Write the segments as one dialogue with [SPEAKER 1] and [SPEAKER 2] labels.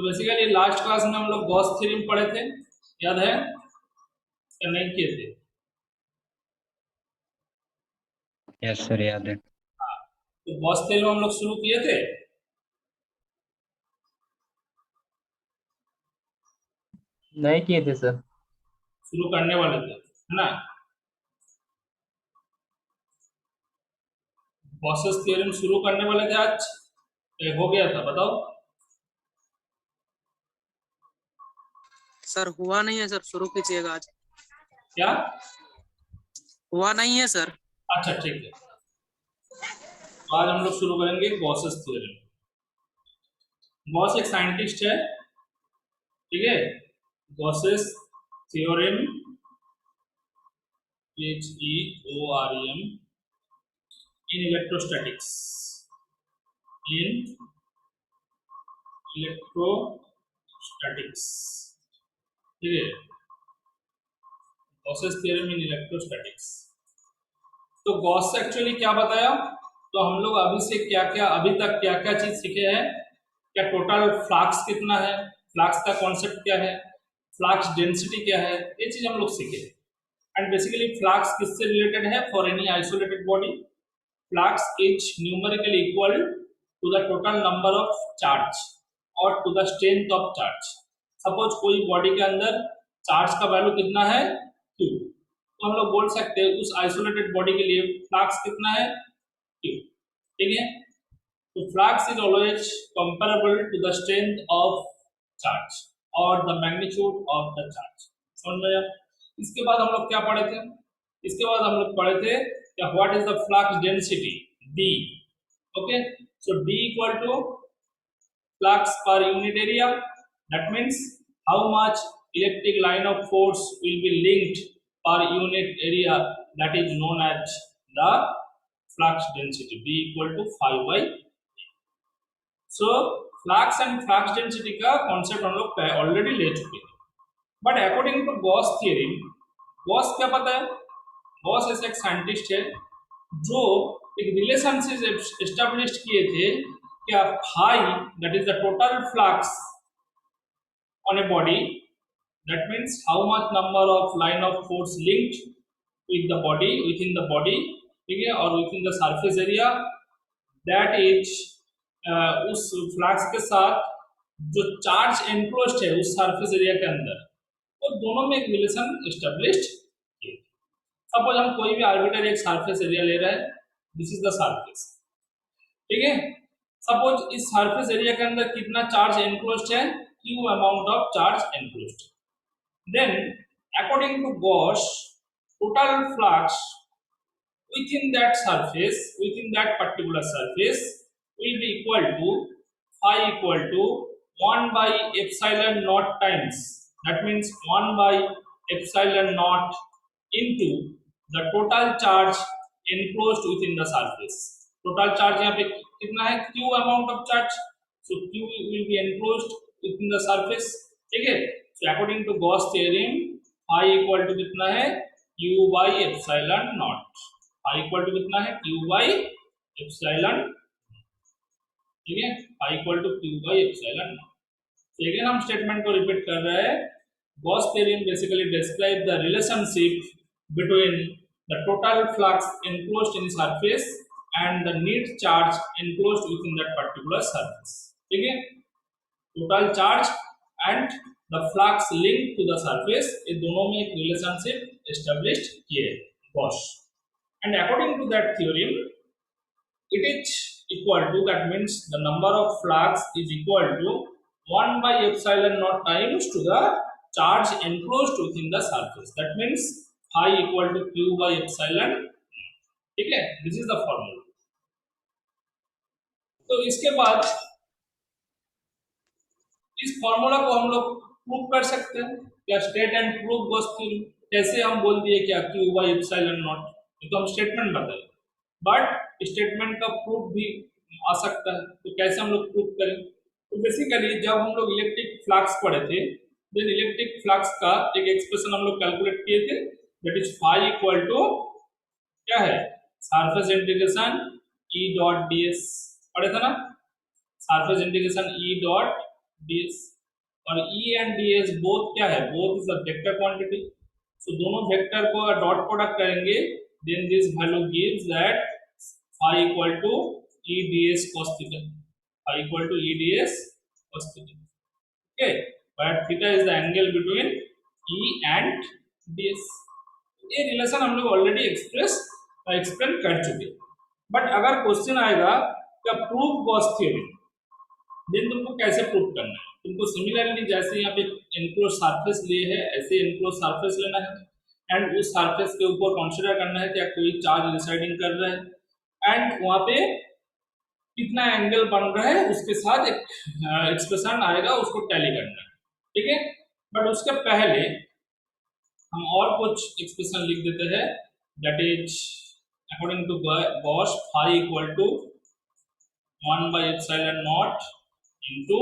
[SPEAKER 1] तो basically last class में हम लोग गॉस थ्योरम पढ़े थे, याद है या नहीं किए थे?
[SPEAKER 2] यस सर, याद है।
[SPEAKER 1] तो गॉस थ्योरम हम लोग शुरू किए थे।
[SPEAKER 2] नहीं किए थे सर।
[SPEAKER 1] शुरू करने वाले थे, है ना? गॉसेस थ्योरम शुरू करने वाले थे आज, हो गया था, बताओ।
[SPEAKER 3] सर हुआ नहीं है सर, शुरू कीजिएगा आज।
[SPEAKER 1] क्या?
[SPEAKER 3] हुआ नहीं है सर।
[SPEAKER 1] अच्छा ठीक है, तो आज हम लोग शुरू करेंगे गॉसेस थ्योरम। गॉस एक साइंटिस्ट है, ठीक है। Gauss's theorem, HEORM, in electrostatics, in electrostatics, ठीक है। Gauss's theorem in electrostatics. तो गॉस से एक्चुअली क्या बताया, तो हम लोग अभी से क्या क्या अभी तक क्या क्या चीज सीखे हैं, क्या टोटल फ्लक्स कितना है, फ्लक्स का कॉन्सेप्ट क्या है, फ्लक्स डेंसिटी क्या है, ये चीज हम लोग सीखे। एंड बेसिकली फ्लक्स किससे रिलेटेड है? For any isolated body flux is numerically equal to the total number of charge और to the strength of charge। Suppose कोई बॉडी के अंदर चार्ज का वैल्यू कितना है, Q, तो हम लोग बोल सकते हैं उस आइसोलेटेड बॉडी के लिए फ्लक्स कितना है, Q, ठीक है। तो flux is always comparable to the strength of charge और the magnitude of the charge. समझ में आया? इसके बाद हम लोग क्या पढ़े थे? इसके बाद हम लोग पढ़े थे what is the flux density, D, okay, so D equal to flux per unit area, that means how much electric line of force will be linked per unit area, that is known as the flux density, D equal to 5 by 8। so flux and flux density का concept हम लोग already ले चुके हैं, but according to Gauss theorem, Gauss क्या पता है? Gauss ऐसा एक साइंटिस्ट है जो एक रिलेशनशिप एस्टेब्लिश किए थे, क्या phi that is the total flux on a body, that means how much number of line of force linked with the body, within the body, ठीक है, और within the surface area, that is उस flux के साथ जो charge enclosed है उस surface area के अंदर, तो दोनों में एक रिलेशन एस्टेब्लिश्ड। सपोज हम कोई भी आर्बिट्ररी एक सरफेस एरिया ले रहे हैं, दिस इज द सरफेस, ठीक है। सपोज इस सरफेस एरिया के अंदर कितना चार्ज एनक्लोज्ड है, Q amount of charge enclosed. Then according to Gauss total flux within that surface, within that particular surface will be equal to phi equal to 1 by epsilon naught times, that means 1 by epsilon naught into the total charge enclosed within the surface। total charge यहाँ पे कितना है, Q amount of charge, so Q will be enclosed within the surface, ठीक है। so according to Gauss theorem phi equal to कितना है, Q by epsilon naught, phi equal to कितना है, Q by epsilon, ठीक है, phi equal to Q by epsilon naught। तो again हम स्टेटमेंट को रिपीट कर रहे हैं, Gauss theorem basically describe the relationship between the total flux enclosed in surface and the net charge enclosed within that particular surface, ठीक है। total charge and the flux linked to the surface, ये दोनों में एक relationship established किए Gauss, and according to that theorem it is equal to, that means the number of flux is equal to 1 by epsilon naught times to the charge enclosed within the surface, that means phi equal to Q by epsilon, ठीक है। This is the formula. तो इसके बाद इस formula को हम लोग prove कर सकते हैं क्या, state and prove Gauss theorem, कैसे हम बोल दिए क्या Q by epsilon naught, ये तो हम स्टेटमेंट बताए, बट स्टेटमेंट का प्रूफ भी आ सकता है, तो कैसे हम लोग प्रूफ करें? तो बेसिकली जब हम लोग इलेक्ट्रिक फ्लक्स पढ़े थे, देन इलेक्ट्रिक फ्लक्स का एक एक्सप्रेशन हम लोग कैलकुलेट किए थे, that is phi equal to क्या है, surface integration E dot ds, पढ़े था ना, surface integration E dot ds, और E and D S both क्या है, both is a vector quantity. So दोनों वेक्टर को अगर डॉट प्रोडक्ट करेंगे then this value gives that phi equal to E D S cos theta, phi equal to E D S cos theta. Okay, but theta is the angle between E and D S. ये relation हम लोग already explain कर चुके हैं। But अगर question आएगा क्या prove Gauss theorem, then तुमको कैसे प्रूव करना है। तुमको सिमिलरली जैसे यहाँ पे एनक्लोज सरफेस लिए है ऐसे एनक्लोज सरफेस लेना है एंड उस सरफेस के ऊपर कंसीडर करना है क्या कोई चार्ज रिसाइडिंग कर रहा है एंड वहाँ पे कितना एंगल बन रहा है उसके साथ एक एक्सप्रेशन आएगा, उसको टैली करना है। ठीक है, बट उसके पहले हम और कुछ एक्सप्रेशन लिख देते हैं, that is according to Gauss phi equal to 1/epsilon naught into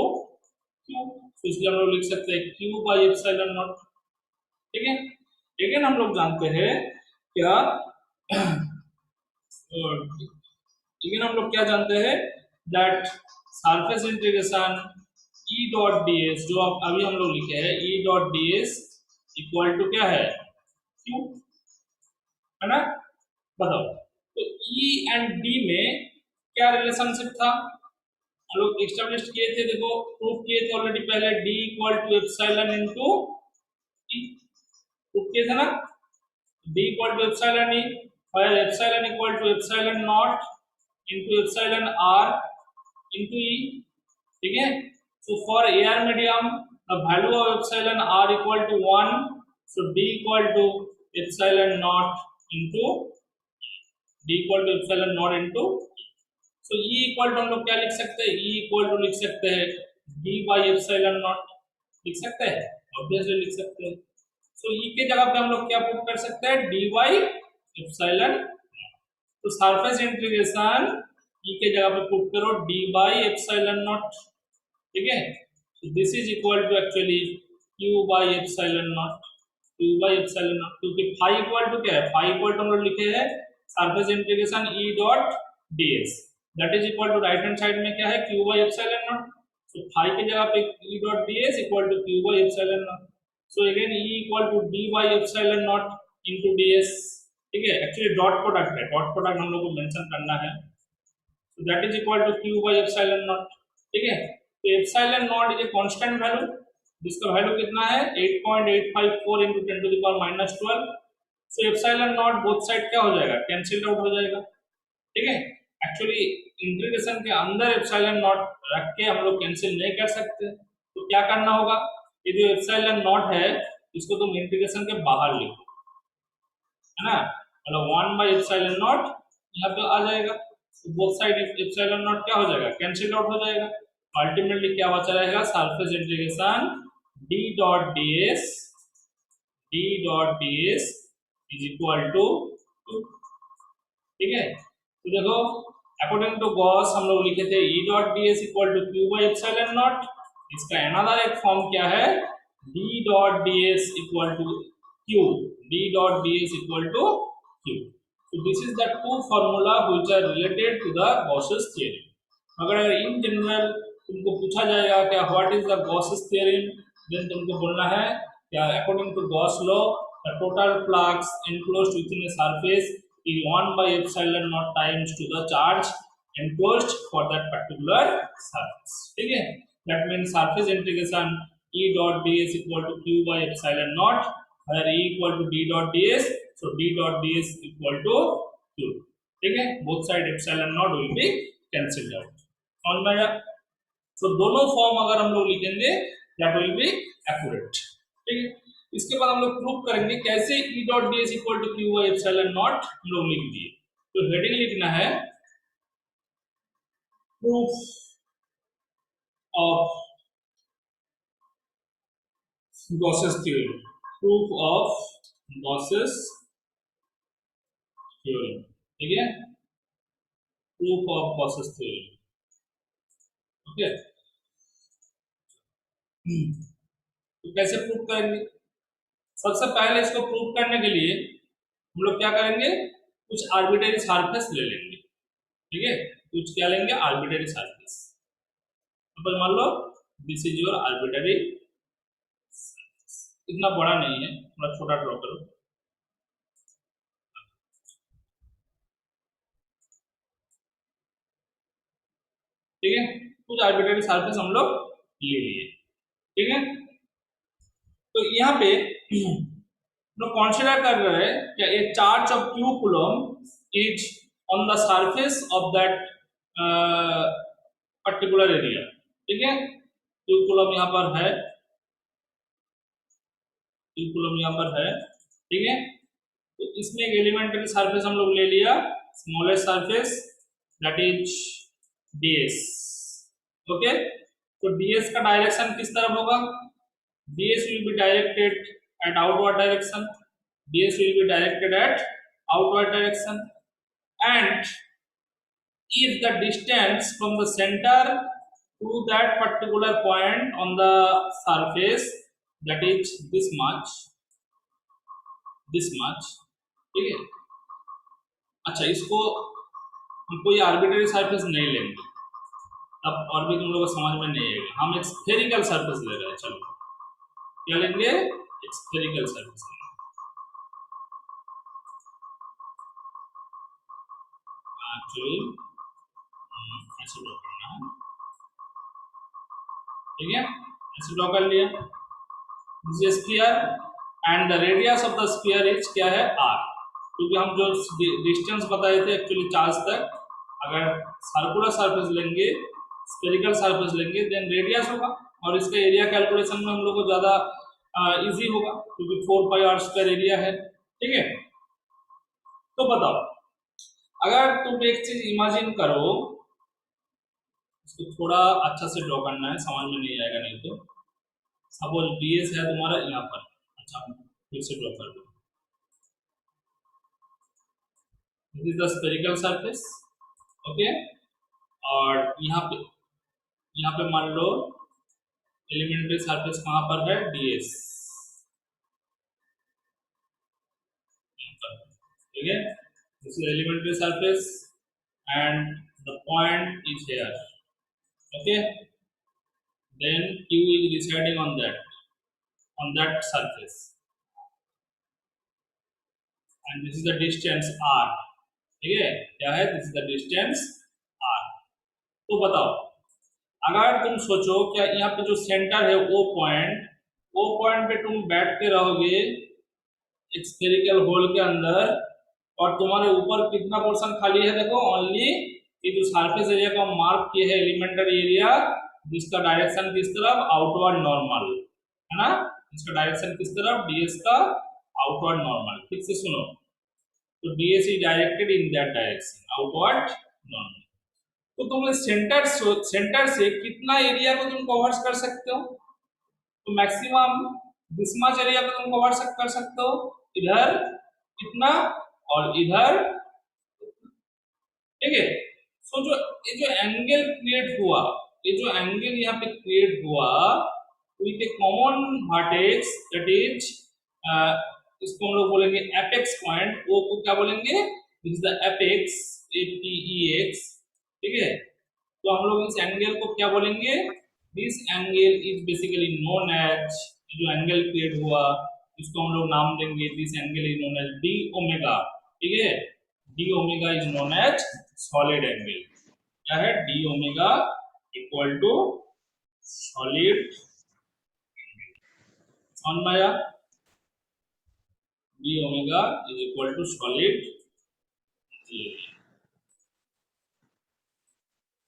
[SPEAKER 1] q. तो इसलिए हम लोग लिख सकते हैं q/epsilon नॉट। ठीक है, लेकिन हम लोग जानते हैं क्या लेकिन हम लोग क्या जानते हैं that surface integration E dot d s, जो अभी हम लोग लिखे हैं E dot d s equal to क्या है, क्यू, है ना। बताओ तो ई एंड डी में क्या रिलेशनशिप था, हम लोग एस्टैब्लिश किए थे, देखो प्रूफ किए थे ऑलरेडी पहले, D equal to epsilon into E, proof किए थे ना, D equal to epsilon E, और epsilon equal to epsilon not into epsilon R into E. ठीक है, so for air medium the value of epsilon r equal to 1, so d equal to epsilon naught into d equal to epsilon naught into, so e equal to हम लोग क्या लिख सकते हैं, e equal to लिख सकते हैं d by epsilon naught, लिख सकते हैं, ऑब्वियसली लिख सकते हैं। so e के जगह पे हम लोग क्या पुट कर सकते हैं, d by epsilon, तो सरफेस इंटीग्रेशन e के जगह पे पुट करो d by epsilon naught। ठीक है, so this is equal to actually q by epsilon naught, q by epsilon naught, क्योंकि phi equal to क्या है, phi equal to हम लोग लिखे हैं surface integration e dot ds, that is equal to right hand side में क्या है q by epsilon naught, so phi की जगह पे e dot ds equal to q by epsilon naught, so again e equal to d by epsilon naught into ds। ठीक है, actually dot product है, dot product हम लोग को mention करना है, so that is equal to q by epsilon naught। ठीक है, तो epsilon not is a constant value जिसका वैल्यू कितना है 8.854 into 10 to the power -12। So epsilon not both side क्या हो जाएगा, कैंसिल आउट हो जाएगा। ठीक है, एक्चुअली इंटीग्रेशन के अंदर एप्सिलॉन नॉट रख के हम लोग कैंसिल नहीं कर सकते, तो क्या करना होगा, ये जो एप्सिलॉन नॉट है इसको तुम इंटीग्रेशन के बाहर लिखो, है ना, मतलब 1/epsilon नॉट यहाँ पे आ जाएगा, तो बोथ साइड एप्सिलॉन नॉट क्या हो जाएगा, कैंसिल आउट हो जाएगा। अल्टीमेटली क्या बचा रहेगा, surface integration d dot ds is equal to 2। ठीक है, तो देखो अकॉर्डिंग टू गॉस हम लोग लिखे थे e dot ds equal to q by epsilon naught, इसका अनदर एक फॉर्म क्या है d dot ds equal to q, d dot ds equal to q। so this is the two formula which are related to the Gauss's theorem। अगर in general तुमको पूछा जाएगा क्या what is the Gauss's theorem, then तुमको बोलना है क्या according to Gauss law the total flux enclosed within a surface is 1/epsilon naught times to the charge enclosed for that particular surface। ठीक है, that means surface integration E dot ds equal to q by epsilon naught, where E equal to d dot ds, so d dot ds equal to q। ठीक है, both side epsilon naught will be cancelled out। समझ में आया, तो दोनों form अगर हम लोग लिखेंगे दैट विल बी एक्यूरेट। ठीक है, इसके बाद हम लोग प्रूव करेंगे कैसे E dot ds equal to q by epsilon naught हम लोग लिख दिए, तो हेडिंग लिखना है proof of Gauss's theorem, proof of Gauss's theorem. ठीक है, proof of Gauss's theorem. Okay, तो कैसे प्रूव करेंगे, सबसे पहले इसको प्रूव करने के लिए हम लोग क्या करेंगे, कुछ आर्बिट्रेरी सरफेस ले लेंगे। ठीक है, कुछ क्या लेंगे, आर्बिट्रेरी सरफेस। तो मान लो दिस इज योर आर्बिट्रेरी इतना बड़ा नहीं है, थोड़ा छोटा ड्रॉ करो। ठीक है, कुछ आर्बिट्रेरी सरफेस हम लोग ले लिए। ठीक है, तो यहाँ पे लोग कंसीडर कर रहे हैं कि ए charge of Q coulomb is on the surface of that particular area. ठीक है, क्यू कूलम यहाँ पर है, क्यू कूलम यहाँ पर है। ठीक है, तो इसमें एक एलिमेंट्री सरफेस हम लोग ले लिया, smallest surface that is ds। Okay, तो ds का डायरेक्शन किस तरफ होगा? ds will be directed at outward direction, ds will be directed at outward direction, and if the distance from the center to that particular point on the surface that is this much, ठीक है। अच्छा, इसको हम कोई arbitrary surface नहीं लेंगे, अब और भी तुम लोगों को समझ में नहीं आएगा। हम एक स्फेरिकल सरफेस ले रहे हैं। चलो क्या लेंगे? एक स्फेरिकल सरफेस लेंगे। एक्चुअली ऐसे ड्रॉ करना है। ठीक है, ऐसे ड्रॉ कर लिया। This is sphere and the radius of the sphere is क्या है? r। क्योंकि हम जो डिस्टेंस बताए थे एक्चुअली चार्ज तक, अगर सर्कुलर सरफेस लेंगे, स्फेरिकल सरफेस लेंगे, देन रेडियस होगा, और इसका एरिया कैलकुलेशन में हम लोग को ज़्यादा इजी होगा क्योंकि 4πr² एरिया है। ठीक है, तो बताओ, अगर तुम एक चीज इमेजिन करो, इसको थोड़ा अच्छा से ड्रॉ करना है, समझ में नहीं आएगा नहीं तो। सपोज ds है तुम्हारा यहाँ पर। अच्छा, फिर से ड्रॉ कर दो। This is the spherical surface. Okay, और यहाँ पे मान लो एलिमेंट्री सरफेस कहाँ पर है? ds। ठीक है, this is elementary surface and the point is here. Okay, then q is residing on that surface, and this is the distance r। ठीक है, क्या है? This is the distance r। तो बताओ, अगर तुम सोचो क्या यहाँ पे जो सेंटर है वो पॉइंट पे तुम बैठ के रहोगे एक स्फेरिकल होल के अंदर, और तुम्हारे ऊपर कितना पोर्शन खाली है? देखो, ओनली ये जो सरफेस एरिया को मार्क किए है एलिमेंट्री एरिया, जिसका डायरेक्शन किस तरफ? आउटवर्ड नॉर्मल, है ना? इसका डायरेक्शन किस तरफ? ds का आउटवर्ड नॉर्मल। ठीक से सुनो, तो ds is directed in that direction, outward normal. तो तुम सेंटर से कितना एरिया को तुम कवर कर सकते हो? तो मैक्सिमम दिस मच एरिया को तुम कवर कर सकते हो, इधर कितना और इधर। ठीक है, सो ये जो एंगल क्रिएट हुआ, ये जो एंगल यहाँ पे क्रिएट हुआ with A common vertex that is, इसको हम लोग बोलेंगे एपेक्स पॉइंट। ओ को क्या बोलेंगे? This is the apex, APEX। ठीक है, तो हम लोग इस एंगल को क्या बोलेंगे? This angle is basically known as, जो एंगल क्रिएट हुआ इसको हम लोग नाम देंगे, this angle is known as d omega. ठीक है, d omega is known as solid angle. क्या है? d omega equal to solid ऑन माया, d omega is equal to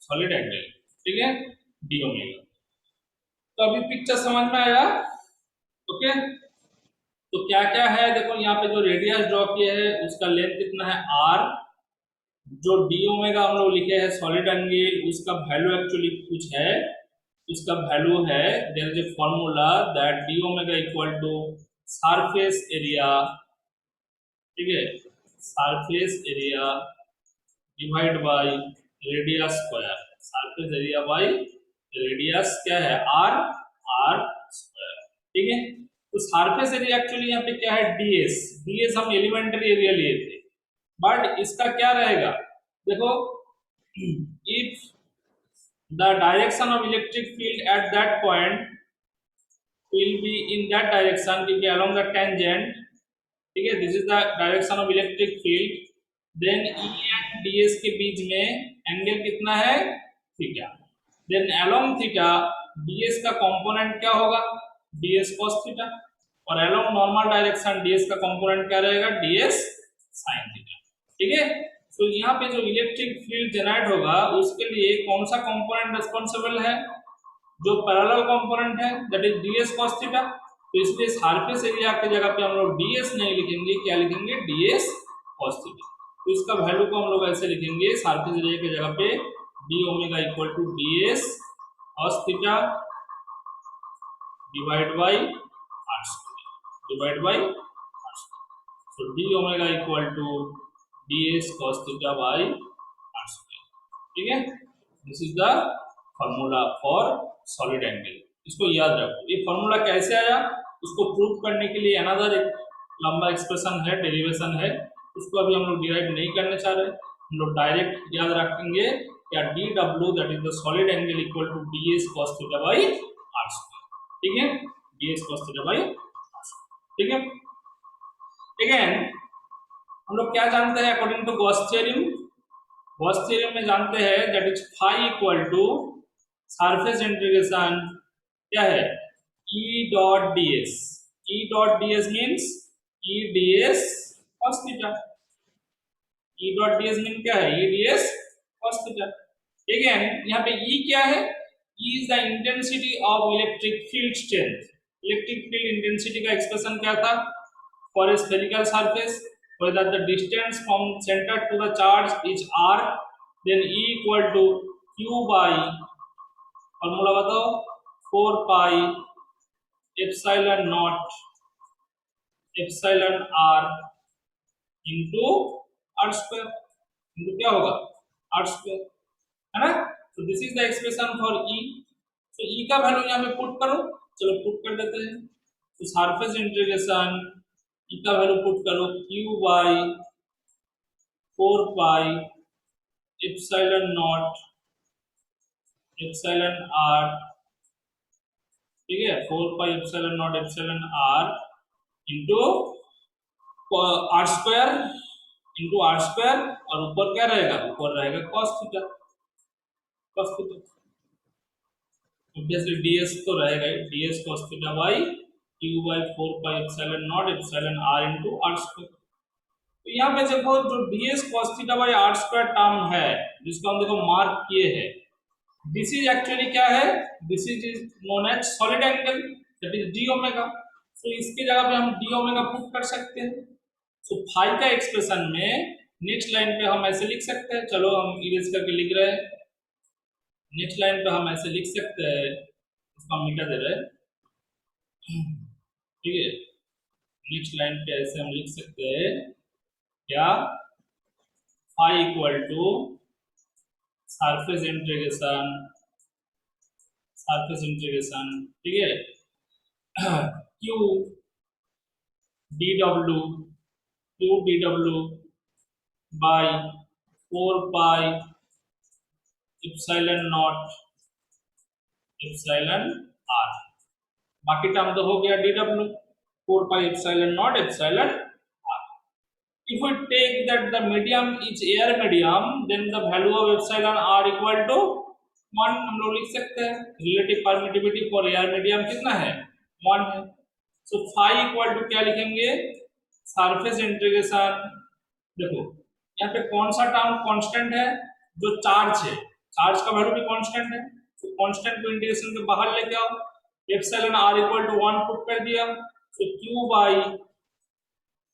[SPEAKER 1] solid angle. ठीक है, d ओमेगा। तो अभी पिक्चर समझ में आया? ओके, तो क्या क्या है? देखो, यहाँ पे जो रेडियस ड्रॉ किया है उसका लेंथ कितना है? r। जो d ओमेगा हम लोग लिखे हैं सॉलिड एंगल, उसका वैल्यू एक्चुअली कुछ है, उसका वैल्यू है, there is a formula that d omega equal to surface area. ठीक है, surface area divide by radius square. Surface area by radius क्या है? r square. ठीक है, तो सरफेस एरिया एक्चुअली यहाँ पे क्या है? ds हम एलिमेंट्री एरिया लिए थे, बट इसका क्या रहेगा? देखो, if the direction of electric field at that point will be in that direction क्योंकि along the tangent, ठीक है, this is the direction of electric field, then E and ds के बीच में एंगल कितना है, theta, then along theta ds का component क्या होगा, ds cos थीटा, और along नॉर्मल डायरेक्शन ds का कंपोनेंट क्या रहेगा, ds sin थीटा, ठीक है। तो यहाँ पे जो इलेक्ट्रिक फील्ड जनरेट होगा उसके लिए कौन सा कंपोनेंट रिस्पांसिबल है, जो पैरेलल कंपोनेंट है, that is ds cos theta. तो इसलिए सरफेस एरिया की जगह पे हम लोग ds नहीं लिखेंगे, क्या लिखेंगे, ds cos थीटा। तो इसका वैल्यू को हम लोग ऐसे लिखेंगे, सरफेस एरिया की जगह पे d omega equal to ds cos theta divide by r square, divide by r square. So d omega equal to ds cos theta by r square, ठीक है। This is the formula for solid angle, इसको याद रखो। ये formula कैसे आया उसको prove करने के लिए अनदर एक लंबा एक्सप्रेशन है, डेरिवेशन है, उसको अभी हम लोग डिराइव नहीं करने चाह रहे, हम लोग डायरेक्ट याद रखेंगे क्या, डी डब्ल्यू that is the solid angle equal to d s cos theta by r square, ठीक है, d s cos theta by r square, ठीक है। अगेन हम लोग क्या जानते हैं according to Gauss theorem, Gauss theorem में जानते हैं that is phi equal to surface integration क्या है, E dot ds, E dot ds means E ds cos थीटा, E डॉट ds मीन क्या है, E ds cos theta. Again यहाँ पे E क्या है, E is the intensity of electric field strength, electric field intensity का expression क्या था, for a spherical surface whether the distance from center to the charge is r, then E equal to q by, formula बताओ, 4 pi epsilon naught epsilon r into r square, into क्या होगा, r square, है ना। तो this is the expression for E। तो E का value यहाँ पे पुट करो, चलो पुट कर देते हैं। तो सरफेस इंटीग्रेशन E का वैल्यू पुट करो, q by 4 pi epsilon naught epsilon r, ठीक है, 4 pi epsilon naught epsilon r into r square, into r square, और ऊपर क्या रहेगा, ऊपर रहेगा cos theta, cos theta, obviously ds तो रहेगा ही, ds cos theta by q by 4 pi epsilon naught epsilon r into r square. तो यहाँ पे देखो जो ds cos theta by r square term है जिसको हम देखो मार्क किए हैं, दिस इज एक्चुअली क्या है, this is known as solid angle that is d omega. तो इसकी जगह पे हम डी ओमेगा पुट कर सकते हैं। सो फाई का एक्सप्रेशन में नेक्स्ट लाइन पे हम ऐसे लिख सकते हैं, चलो हम इरेज करके लिख रहे हैं, नेक्स्ट लाइन पे हम ऐसे लिख सकते हैं, इसका मीटर दे रहे हैं, ठीक है, नेक्स्ट लाइन पे ऐसे हम लिख सकते हैं क्या, phi equal to surface integration, surface integration, ठीक है, क्यू डी डब्ल्यू by 4 pi epsilon naught epsilon r, बाकी टर्म तो हो गया डी डब्ल्यू 4 pi epsilon naught epsilon r. If we take that the medium is air medium, then the value of epsilon r equal to 1, हम लोग लिख सकते हैं, relative permittivity for air medium कितना है, 1 है। सो फाई इक्वल टू क्या लिखेंगे, सरफेस इंटीग्रेशन, देखो यहाँ पे कौन सा टर्म कांस्टेंट है, जो चार्ज है, चार्ज का वैल्यू भी कांस्टेंट है, तो कांस्टेंट को इंटीग्रेशन के बाहर लेके आओ, epsilon r equal to 1 put कर दिया, so q by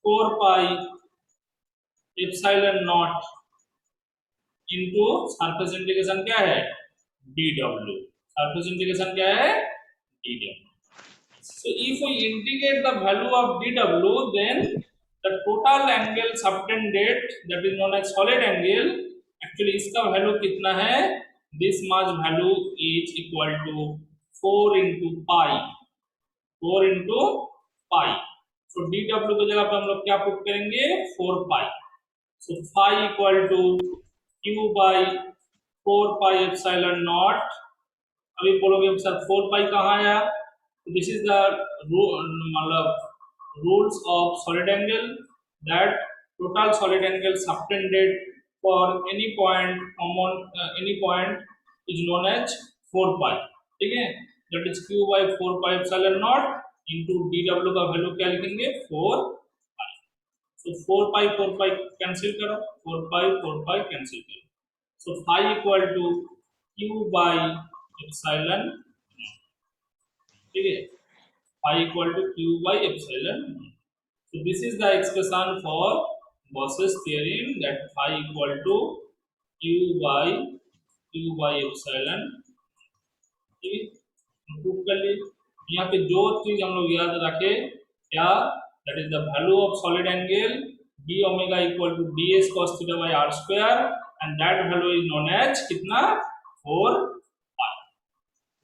[SPEAKER 1] 4 pi epsilon not into surface integration क्या है, डी डब्ल्यू, सरफेस इंटीग्रेशन क्या है, डी डब्ल्यू। So if we integrate the value of dw, then the total angle subtended that is known as solid angle, actually इसका value कितना है, this much value is equal to 4 into pi, 4 into pi। So dw की जगह पे हम लोग क्या put करेंगे, 4 pi। So phi equal to q by 4 pi epsilon naught। अभी बोलोगे सर 4 pi कहाँ आया, दिस इज द मतलब rules of solid angle, that total solid angle subtended for any point common any point is known as 4 pi, ठीक है, that is q by 4 pi epsilon naught into dw का value क्या लिखेंगे 4 pi, so 4 pi cancel करो, 4 pi cancel करो, so phi equal to q by epsilon, ठीक है, phi equal to q by epsilon. So this is the expression for Gauss's theorem, that phi equal to q by epsilon, ठीक है, prove कर लिए। यहाँ पे जो चीज हम लोग याद रखे क्या, that is the value of solid angle d omega equal to ds cos theta by r square, and that value is known as कितना 4 pi,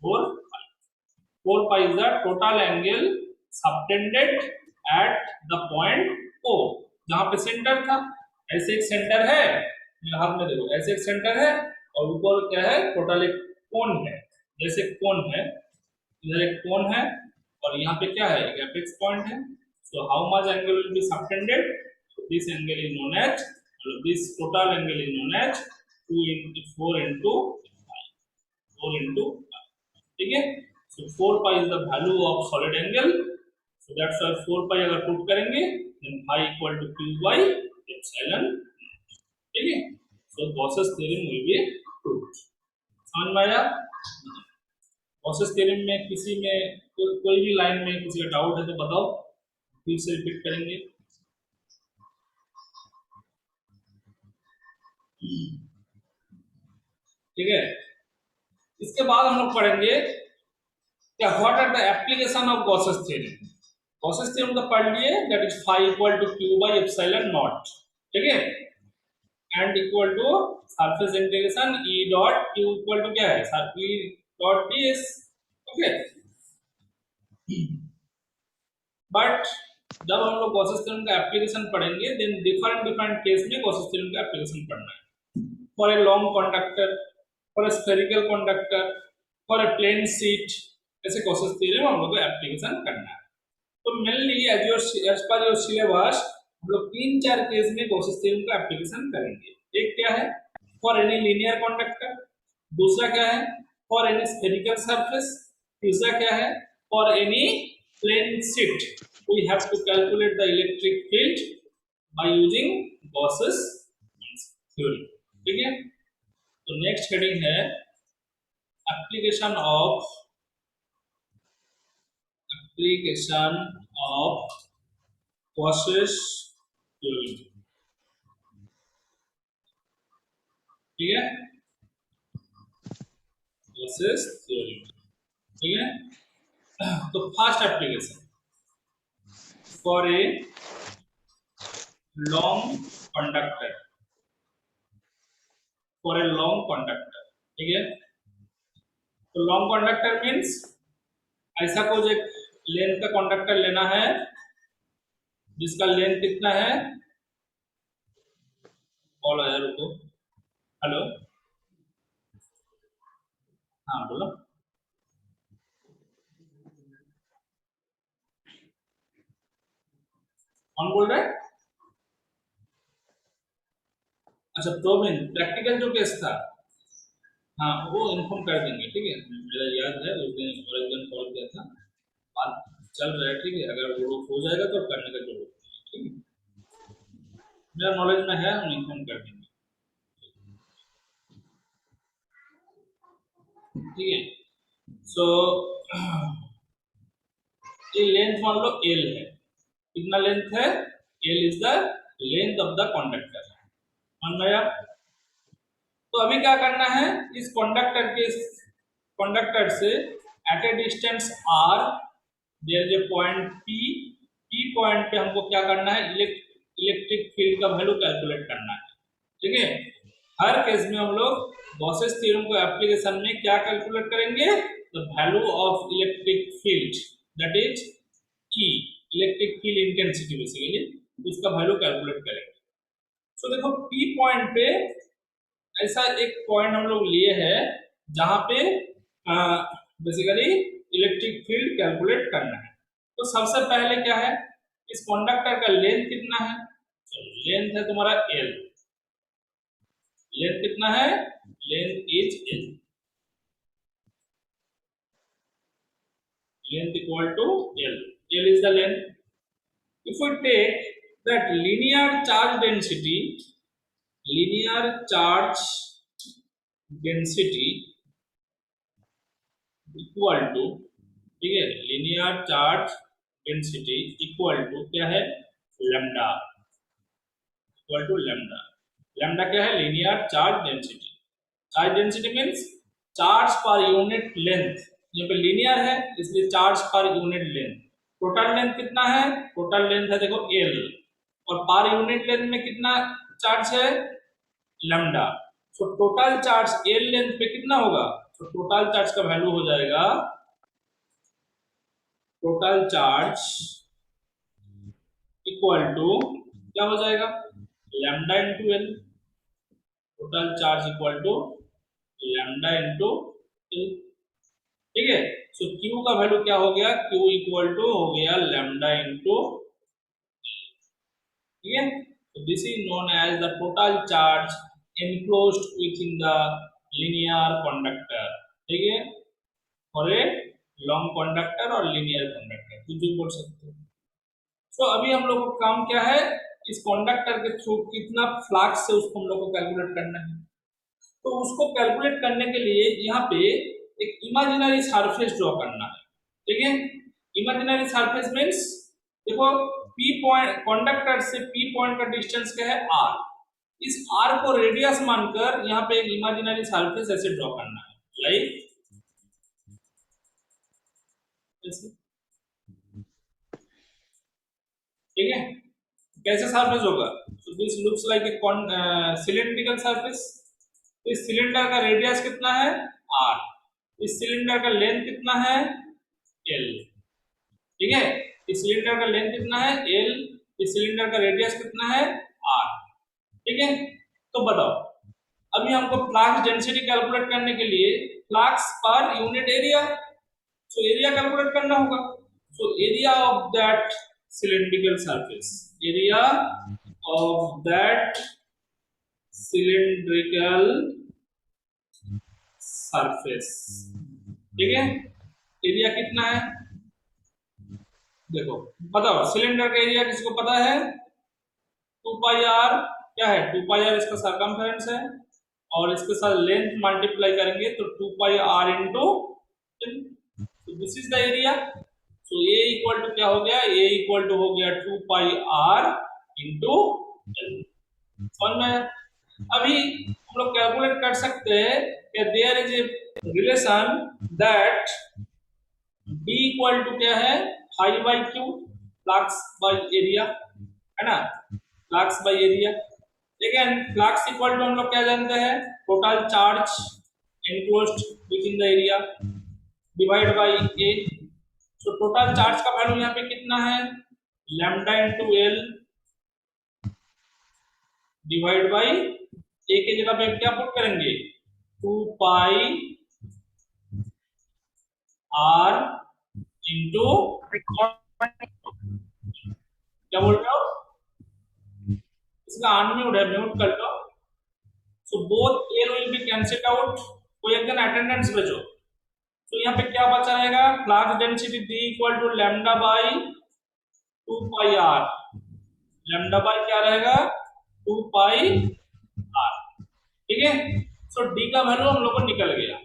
[SPEAKER 1] 4 pi, 4 pi is the total angle subtended at the point O, जहां पे centre था, ऐसे एक centre है, मेरे हाथ में देखो ऐसे एक सेंटर है और ऊपर क्या है टोटल एक कोन है, जैसे कोन है, इधर एक कोन है और यहाँ पे क्या है एक एपेक्स पॉइंट है, so how much angle will be subtended, so this angle is known as, मतलब this total angle is known as 2 into 4 into 5, ठीक है, so 4 pi is the value of solid angle, so that's why 4 pi अगर put करेंगे then phi equal to q by epsilon, ठीक है, so Gauss's theorem will be proved। समझ में आया? Gauss's theorem में किसी में कोई भी लाइन में किसी का डाउट है तो बताओ, फिर से रिपीट करेंगे। ठीक है, इसके बाद हम लोग पढ़ेंगे क्या what are the application of Gauss's theorem. Gauss's theorem तो पढ़ लिए, that is phi equal to q by epsilon naught, ठीक है, and equal to surface integration E dot q equal to क्या है sir E dot ds, okay. But जब हम लोग गॉसेस थ्योरम का एप्लीकेशन पढ़ेंगे देन डिफरेंट केस में गॉसेस थ्योरम का एप्लीकेशन पढ़ना है, for a long conductor, for a spherical conductor, for a plane sheet, ऐसे गॉसेस थ्योरम हम लोग को एप्लीकेशन करना है। तो mainly as per your syllabus हम लोग 3-4 केस में गॉसेस थ्योरम का एप्लीकेशन करेंगे। एक क्या है फॉर एनी लीनियर कंडक्टर, दूसरा क्या है फॉर एनी स्फेरिकल सरफेस, तीसरा क्या है for any plane sheet we have to calculate the electric field by using Gauss's theorem, ठीक है। तो नेक्स्ट हेडिंग है एप्लीकेशन ऑफ Gauss's theorem, ठीक है, Gauss's theorem, ठीक है। तो first application for a long conductor, for a long conductor, ठीक है। तो लॉन्ग कंडक्टर मीन्स ऐसा कुछ एक लेंथ का कंडक्टर लेना है जिसका लेंथ कितना है, कॉल आया रुको, हेलो हाँ बोलो, कौन बोल रहा है? अच्छा प्रोविन प्रैक्टिकल जो केस था, हाँ वो इन्फॉर्म कर देंगे, ठीक है, मेरा याद है उस दिन और एक दिन कॉल किया था, बात चल रहा है, ठीक है, अगर वो हो जाएगा तो करने का जरूरत नहीं, ठीक है, मेरा नॉलेज में है, हम इन्फॉर्म कर देंगे, ठीक है। सो ये लेंथ मान लो L है, कितना लेंथ है L is the length of the conductor, मान लिया। तो अभी क्या करना है इस कंडक्टर से at a distance r there is a point P point पे हमको क्या करना है इलेक्ट्रिक फील्ड का वैल्यू कैलकुलेट करना है, ठीक है। हर केस में हम लोग गॉसेस थ्योरम को एप्लीकेशन में क्या कैलकुलेट करेंगे, the value of electric field that is E, electric field intensity basically, उसका वैल्यू कैलकुलेट करेंगे। सो देखो P पॉइंट पे ऐसा एक पॉइंट हम लोग लिए हैं जहां पे बेसिकली इलेक्ट्रिक फील्ड कैलकुलेट करना है। तो सबसे पहले क्या है, इस कंडक्टर का लेंथ कितना है, चलो लेंथ है तुम्हारा L, लेंथ कितना है, length is L, length equal to L, L is the length. If we take that linear charge density equal to, ठीक है, linear charge density equal to क्या है, lambda, equal to lambda, lambda क्या है, linear charge density, charge density means charge per unit length, यहाँ पे linear है इसलिए charge per unit length, total length कितना है, टोटल लेंथ है देखो L, और पर यूनिट लेंथ में कितना चार्ज है, लैम्डा, तो टोटल चार्ज L लेंथ पे कितना होगा, तो टोटल चार्ज का वैल्यू हो जाएगा, टोटल चार्ज इक्वल टू क्या हो जाएगा, lambda into L, total charge equal to lambda into L, ठीक है। सो Q का वैल्यू क्या हो गया, Q इक्वल टू हो गया लैम्डा इंटू, ठीक है। So this is known as the total charge enclosed within the linear conductor, ठीक है, और ए लॉन्ग कंडक्टर और लीनियर कंडक्टर कुछ भी बोल सकते हो। तो अभी हम लोग का काम क्या है, इस कंडक्टर के थ्रू कितना फ्लक्स है उसको हम लोग को कैलकुलेट करना है। तो उसको कैलकुलेट करने के लिए यहाँ पे एक इमेजिनरी सरफेस ड्रॉ करना है, ठीक है। इमेजिनरी सरफेस मींस देखो P पॉइंट, कंडक्टर से P पॉइंट का डिस्टेंस क्या है R, इस R को रेडियस मानकर यहाँ पे एक इमेजिनरी सरफेस ऐसे ड्रॉ करना है, लाइक ठीक है। कैसे सरफेस होगा, so this looks like a cylindrical surface, इस सिलेंडर का रेडियस कितना है R, इस सिलेंडर का लेंथ कितना है L, ठीक है, इस सिलेंडर का लेंथ कितना है L, इस सिलेंडर का रेडियस कितना है R, ठीक है। तो बताओ अभी हमको फ्लक्स डेंसिटी कैलकुलेट करने के लिए flux per unit area, so area calculate करना होगा। So area of that cylindrical surface, area of that cylindrical surface, ठीक है, एरिया कितना है, देखो बताओ सिलेंडर का एरिया किसको पता है, 2 पाई r, क्या है 2 पाई r इसका सरकमफेरेंस है, और इसके साथ लेंथ मल्टीप्लाई करेंगे तो 2 पाई r इंटू, तो this is the area. So a equal to क्या हो गया, a इक्वल टू हो गया 2 पाई r इंटू L, समझ में। अभी हम लोग कैलकुलेट कर सकते हैं कि there is a relation that d equal to क्या है, pi by Q, flux by area, है ना, फ्लक्स बाई एरिया। लेकिन फ्लक्स इक्वल टू हम लोग क्या जानते हैं, total charge enclosed within the area divide by A. So total charge का वैल्यू यहाँ पे कितना है, lambda into L divide by A के जगह पे क्या पुट करेंगे, 2 पाई r इंटू, क्या बोल रहे हो, इसका अनम्यूट है, म्यूट कर लो। So both L will be cancelled out, कोई एक जन अटेंडेंस भेजो। तो यहाँ पे क्या बचा रहेगा, flux density D equal to lambda by 2 pi r, lambda by क्या रहेगा 2 पाई r, ठीक है। सो D का वैल्यू हम लोग को निकल गया।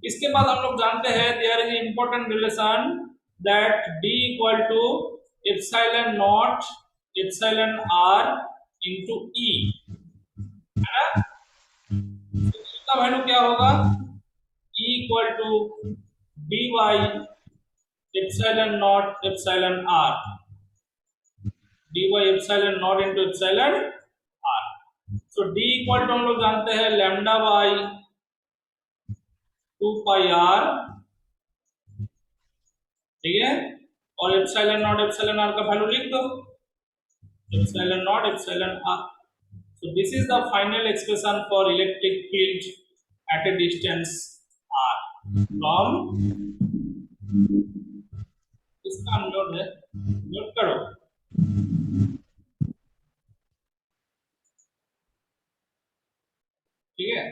[SPEAKER 1] इसके बाद हम लोग जानते हैं there is important relation that D equal to epsilon naught epsilon r into E, है ना। इसका वैल्यू क्या होगा, E equal to dy epsilon naught epsilon r, dy epsilon naught into epsilon r। So D equal to हम लोग जानते हैं लैम्डा बाई 2 पाई r, ठीक है, और एप्सिलॉन नॉट एप्सिलॉन r का वैल्यू लिख दो, epsilon naught epsilon r। So this is the final expression for electric field at a distance r from इसका नोट है, नोट करो। ठीक है,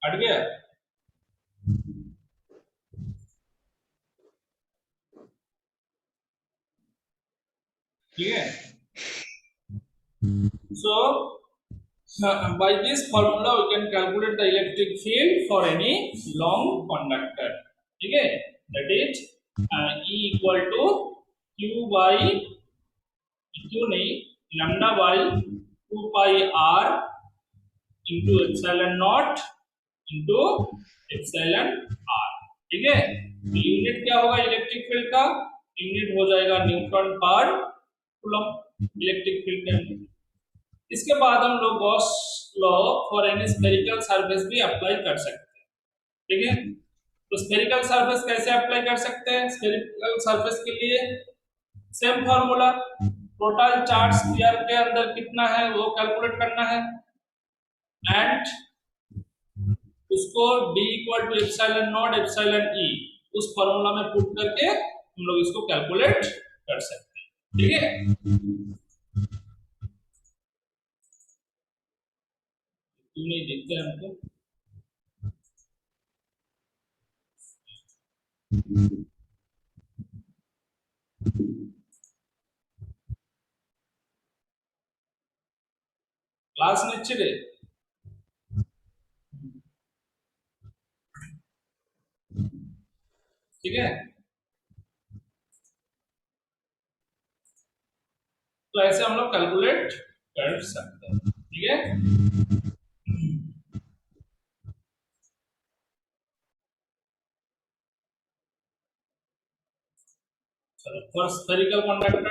[SPEAKER 1] हट गया। ठीक है, so by this formula we can calculate the electric field for any long conductor. ठीक है, that is E equal to Q by Q नहीं, lambda by 2 pi r into epsilon naught into epsilon r। ठीक है, तो unit क्या होगा electric field का? Unit हो जाएगा न्यूटन पर कूलम इलेक्ट्रिक फील्ड का। इसके बाद हम लोग Gauss law for any spherical surface भी अप्लाई कर सकते हैं। ठीक है, तो स्फेरिकल सरफेस कैसे अप्लाई कर सकते हैं? स्फेरिकल सरफेस के लिए same formula, total charge sphere के अंदर कितना है वो कैलकुलेट करना है, एंड उसको d equal to epsilon naught epsilon e उस फार्मूला में पुट करके हम लोग इसको कैलकुलेट कर सकते हैं। ठीक है, क्यों नहीं दिखता है हमको? क्लास निश्चित है। ठीक है, तो ऐसे हम लोग कैलकुलेट कर सकते हैं। ठीक है, चलो फॉर स्फेरिकल कंडक्टर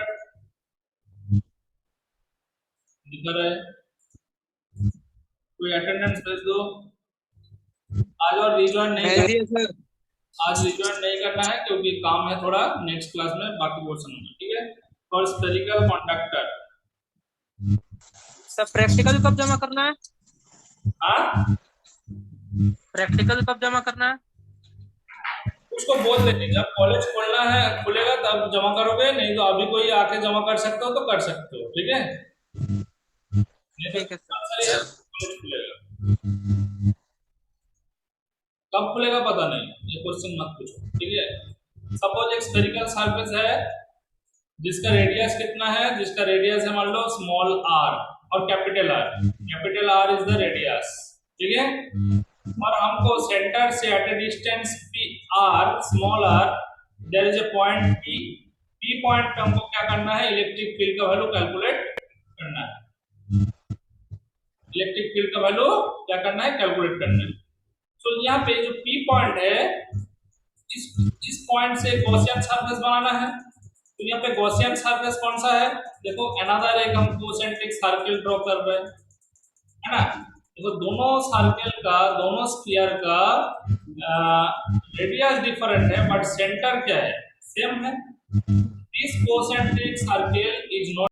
[SPEAKER 1] दिखा रहा है, कोई अटेंडेंस भेज दो। आज और रिजॉइन नहीं करना, आज रिजॉइन नहीं करना है क्योंकि काम है थोड़ा, नेक्स्ट क्लास में बाकी पोर्शन होगा। ठीक है, for spherical conductor
[SPEAKER 3] sir practical कब जमा करना है?
[SPEAKER 1] हाँ,
[SPEAKER 3] प्रैक्टिकल कब जमा करना है?
[SPEAKER 1] उसको बोल देंगे जब कॉलेज खोलना है खुलेगा तब जमा करोगे, नहीं तो अभी कोई आके जमा कर सकते हो तो कर सकते हो। ठीक है,
[SPEAKER 3] ठीक है
[SPEAKER 1] कॉलेज खुलेगा, कब खुलेगा पता नहीं, ये क्वेश्चन मत पूछो। ठीक है, सपोज एक स्फेरिकल सरफेस है जिसका रेडियस कितना है, जिसका रेडियस है मान लो स्मॉल r और capital R, capital R is the radius. ठीक है, और हमको सेंटर से at a distance p r small r there is a point p point पे हमको क्या करना है, इलेक्ट्रिक फील्ड का वैल्यू कैलकुलेट करना है। इलेक्ट्रिक फील्ड का वैल्यू क्या करना है, कैलकुलेट करना है। तो यहाँ पे जो p पॉइंट है, इस पॉइंट से गॉसियन सरफेस बनाना है। तो यहाँ पे गॉसियन सरफेस कौन सा है, देखो अनदर एक हम कोसेंट्रिक सर्किल ड्रॉ कर रहे हैं, है ना। देखो दोनों सर्किल का, दोनों स्फीयर का रेडियस डिफरेंट है बट सेंटर क्या है, सेम है। This concentric circle is not